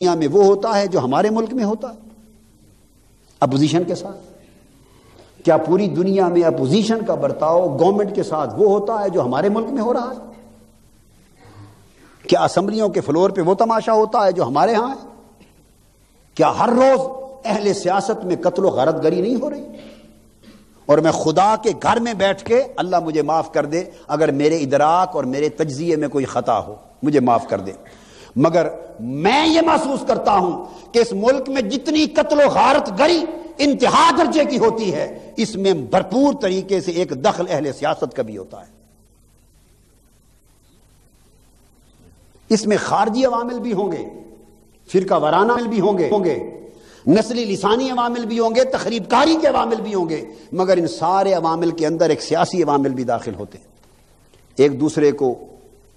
دنیا میں وہ ہوتا ہے جو ہمارے ملک میں ہوتا ہے اپوزیشن کے ساتھ؟ کیا پوری دنیا میں اپوزیشن کا برتاؤ گورنمنٹ کے ساتھ وہ ہوتا ہے جو ہمارے ملک میں ہو رہا ہے؟ کیا اسمبلیوں کے فلور پہ وہ تماشا ہوتا ہے جو ہمارے ہاں ہے؟ کیا ہر روز اہل سیاست میں قتل و غارت گری نہیں ہو رہی؟ اور میں خدا کے گھر میں بیٹھ کے، اللہ مجھے معاف کر دے اگر میرے ادراک اور میرے تجزیے میں کوئی خطا ہو، مجھے معاف کر دے، مگر میں یہ محسوس کرتا ہوں کہ اس ملک میں جتنی قتل و غارت گری انتہا درجے کی ہوتی ہے، اس میں بھرپور طریقے سے ایک دخل اہل سیاست کا بھی ہوتا ہے۔ اس میں خارجی عوامل بھی ہوں گے، فرقہ وارانہ عوامل بھی ہوں گے، نسلی لسانی عوامل بھی ہوں گے، تخریب کاری کے عوامل بھی ہوں گے، مگر ان سارے عوامل کے اندر ایک سیاسی عوامل بھی داخل ہوتے ہیں۔ ایک دوسرے کو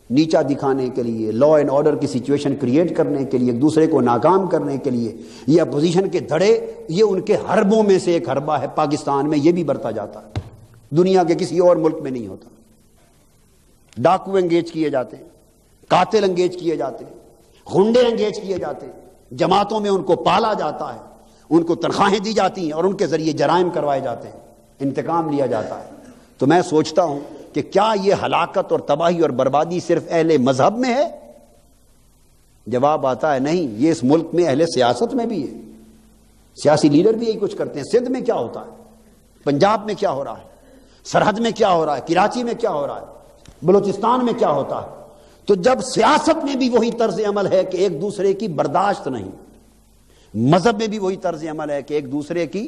نیچا دکھانے کے لیے، لا اینڈ آرڈر کی سچویشن کریٹ کرنے کے لیے، ایک دوسرے کو ناکام کرنے کے لیے، یہ اپوزیشن کے دھڑے، یہ ان کے حربوں میں سے ایک حربہ ہے۔ پاکستان میں یہ بھی برتا جاتا ہے، دنیا کے کسی اور ملک میں نہیں ہوتا۔ ڈاکو انگیج کیے جاتے ہیں، قاتل انگیج کیے جاتے ہیں، غنڈے انگیج کیے جاتے ہیں، جماعتوں میں ان کو پالا جاتا ہے، ان کو تنخواہیں دی جاتی ہیں اور ان کے ذریعے جرائم کروائے جاتے ہیں، انتقام لیا جاتا ہے۔ تو میں سوچتا ہوں کہ کیا یہ ہلاکت اور تباہی اور بربادی صرف اہل مذہب میں ہے؟ جواب آتا ہے نہیں، یہ اس ملک میں اہل سیاست میں بھی ہے۔ سیاسی لیڈر بھی یہی کچھ کرتے ہیں۔ سندھ میں کیا ہوتا ہے، پنجاب میں کیا ہو رہا ہے، سرحد میں کیا ہو رہا ہے، کراچی میں کیا ہو رہا ہے، بلوچستان میں کیا ہوتا ہے۔ تو جب سیاست میں بھی وہی طرز عمل ہے کہ ایک دوسرے کی برداشت نہیں، مذہب میں بھی وہی طرز عمل ہے کہ ایک دوسرے کی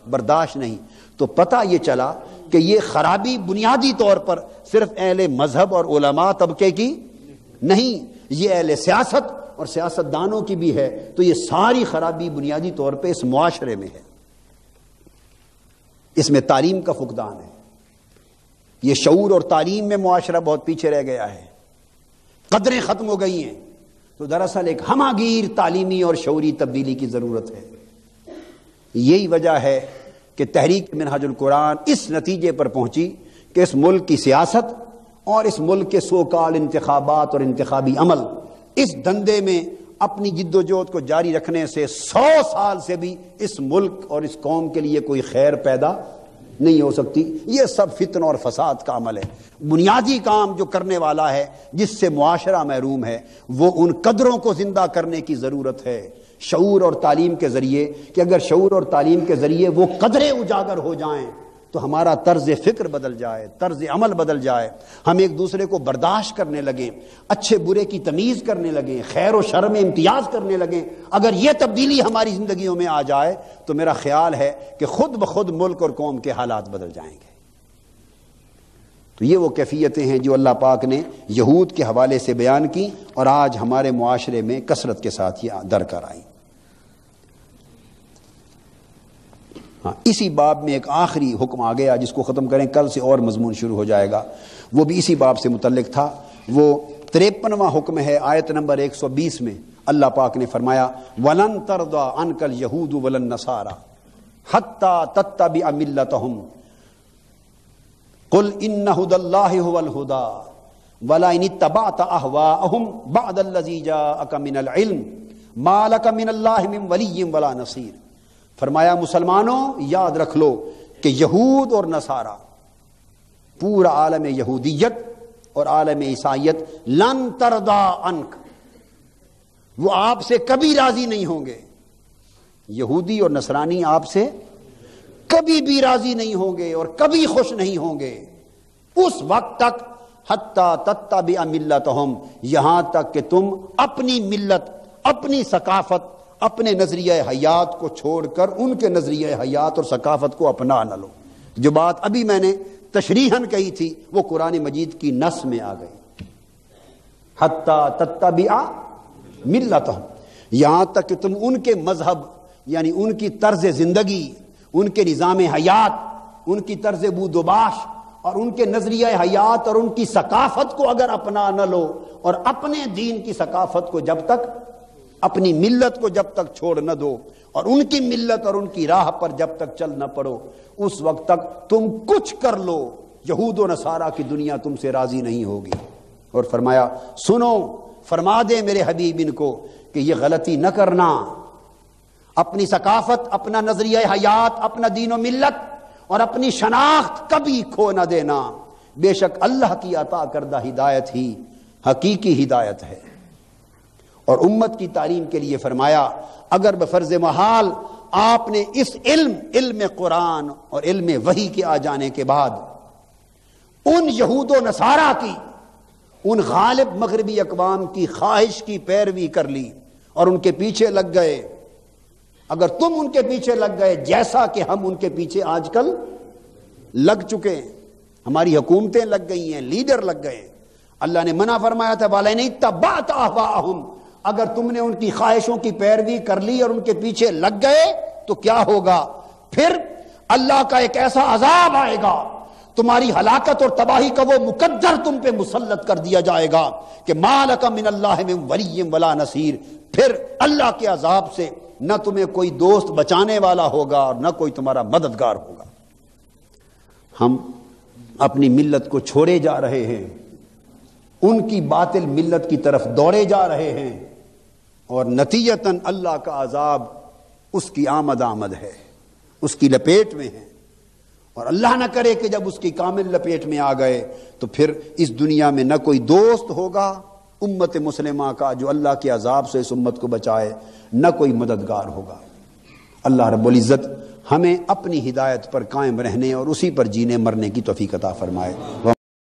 برداشت نہیں، تو پتہ یہ چلا کہ یہ خرابی بنیادی طور پر صرف اہل مذہب اور علماء طبقے کی نہیں، یہ اہل سیاست اور سیاست دانوں کی بھی ہے۔ تو یہ ساری خرابی بنیادی طور پہ اس معاشرے میں ہے، اس میں تعلیم کا فقدان ہے۔ یہ شعور اور تعلیم میں معاشرہ بہت پیچھے رہ گیا ہے، قدریں ختم ہو گئی ہیں۔ تو دراصل ایک ہمہ گیر تعلیمی اور شعوری تبدیلی کی ضرورت ہے۔ یہی وجہ ہے کہ تحریک منہاج القرآن اس نتیجے پر پہنچی کہ اس ملک کی سیاست اور اس ملک کے سو کال انتخابات اور انتخابی عمل، اس دندے میں اپنی جد و جہد کو جاری رکھنے سے 100 سال سے بھی اس ملک اور اس قوم کے لیے کوئی خیر پیدا نہیں ہو سکتی۔ یہ سب فتن اور فساد کا عمل ہے۔ بنیادی کام جو کرنے والا ہے، جس سے معاشرہ محروم ہے، وہ ان قدروں کو زندہ کرنے کی ضرورت ہے، شعور اور تعلیم کے ذریعے، کہ اگر شعور اور تعلیم کے ذریعے وہ قدریں اجاگر ہو جائیں تو ہمارا طرز فکر بدل جائے، طرز عمل بدل جائے، ہم ایک دوسرے کو برداشت کرنے لگیں، اچھے برے کی تمیز کرنے لگیں، خیر و شر میں امتیاز کرنے لگیں۔ اگر یہ تبدیلی ہماری زندگیوں میں آ جائے تو میرا خیال ہے کہ خود بخود ملک اور قوم کے حالات بدل جائیں گے۔ تو یہ وہ کیفیتیں ہیں جو اللہ پاک نے یہود کے حوالے سے بیان کی اور آج ہمارے معاشرے میں کثرت کے ساتھ یہ درکار آئی۔ اسی باب میں ایک آخری حکم آ گیا جس کو ختم کریں، کل سے اور مضمون شروع ہو جائے گا، وہ بھی اسی باب سے متعلق تھا۔ وہ 53واں حکم ہے، آیت نمبر 120 میں اللہ پاک نے فرمایا وَلَن تَرْضَىٰ عَنْكَ الْيَهُودُ وَلَا النَّصَارَىٰ حَتَّىٰ تَتَّبِعَ مِلَّتَهُمْ قُلْ إِنَّ هُدَى اللَّهِ هُوَ الْهُدَىٰ وَلَئِنِ اتَّبَعْتَ أَهْوَاءَهُمْ بَعْدَ الَّذِي جَاءَكَ مِنَ الْعِلْمِ مَا لَكَ مِنَ اللَّهِ مِنْ وَلِيٍّ وَلَا نَصِيرٍ۔ فرمایا مسلمانوں یاد رکھ لو کہ یہود اور نصارہ، پورا عالم یہودیت اور عالم عیسائیت، لن ترضا عنک، وہ آپ سے کبھی راضی نہیں ہوں گے۔ یہودی اور نصرانی آپ سے کبھی بھی راضی نہیں ہوں گے اور کبھی خوش نہیں ہوں گے اس وقت تک حتی تتبع ملتہم، یہاں تک کہ تم اپنی ملت، اپنی ثقافت، اپنے نظریہ حیات کو چھوڑ کر ان کے نظریہ حیات اور ثقافت کو اپنا نہ لو۔ جو بات ابھی میں نے تشریحاً کہی تھی وہ قرآن مجید کی نص میں آ گئی، حتی تتبع ملتہم، یہاں تک کہ تم ان کے مذہب، یعنی ان کی طرز زندگی، ان کے نظام حیات، ان کی طرز بود و باش اور ان کے نظریہ حیات اور ان کی ثقافت کو اگر اپنا نہ لو، اور اپنے دین کی ثقافت کو جب تک، اپنی ملت کو جب تک چھوڑ نہ دو اور ان کی ملت اور ان کی راہ پر جب تک چل نہ پڑو، اس وقت تک تم کچھ کر لو، یہود و نصارہ کی دنیا تم سے راضی نہیں ہوگی۔ اور فرمایا سنو، فرما دے میرے حبیب ان کو کہ یہ غلطی نہ کرنا، اپنی ثقافت، اپنا نظریہ حیات، اپنا دین و ملت اور اپنی شناخت کبھی کھو نہ دینا۔ بے شک اللہ کی عطا کردہ ہدایت ہی حقیقی ہدایت ہے۔ اور امت کی تعلیم کے لیے فرمایا اگر بفرض محال آپ نے اس علم قرآن اور علم وحی کے آ جانے کے بعد ان یہود و نصارہ کی، ان غالب مغربی اقوام کی خواہش کی پیروی کر لی اور ان کے پیچھے لگ گئے، اگر تم ان کے پیچھے لگ گئے جیسا کہ ہم ان کے پیچھے آج کل لگ چکے ہیں، ہماری حکومتیں لگ گئی ہیں، لیڈر لگ گئے ہیں، اللہ نے منع فرمایا تھا وَلَئِنِ اتَّبَعْتَ أَهْوَاءَهُمْ، اگر تم نے ان کی خواہشوں کی پیروی کر لی اور ان کے پیچھے لگ گئے تو کیا ہوگا؟ پھر اللہ کا ایک ایسا عذاب آئے گا، تمہاری ہلاکت اور تباہی کا وہ مقدر تم پہ مسلط کر دیا جائے گا کہ مَا لَكَ مِنَ اللَّهِ مِن وَلِيٍّ وَلَا نَصِيرٍ، پھر اللہ کے عذاب سے نہ تمہیں کوئی دوست بچانے والا ہوگا اور نہ کوئی تمہارا مددگار ہوگا۔ ہم اپنی ملت کو چھوڑے جا رہے ہیں، ان کی باطل ملت کی طرف دوڑے جا رہے ہیں، اور نتیجتاً اللہ کا عذاب اس کی آمد ہے، اس کی لپیٹ میں ہے، اور اللہ نہ کرے کہ جب اس کی کامل لپیٹ میں آ گئے تو پھر اس دنیا میں نہ کوئی دوست ہوگا امت مسلمہ کا جو اللہ کے عذاب سے اس امت کو بچائے، نہ کوئی مددگار ہوگا۔ اللہ رب العزت ہمیں اپنی ہدایت پر قائم رہنے اور اسی پر جینے مرنے کی توفیق عطا فرمائے۔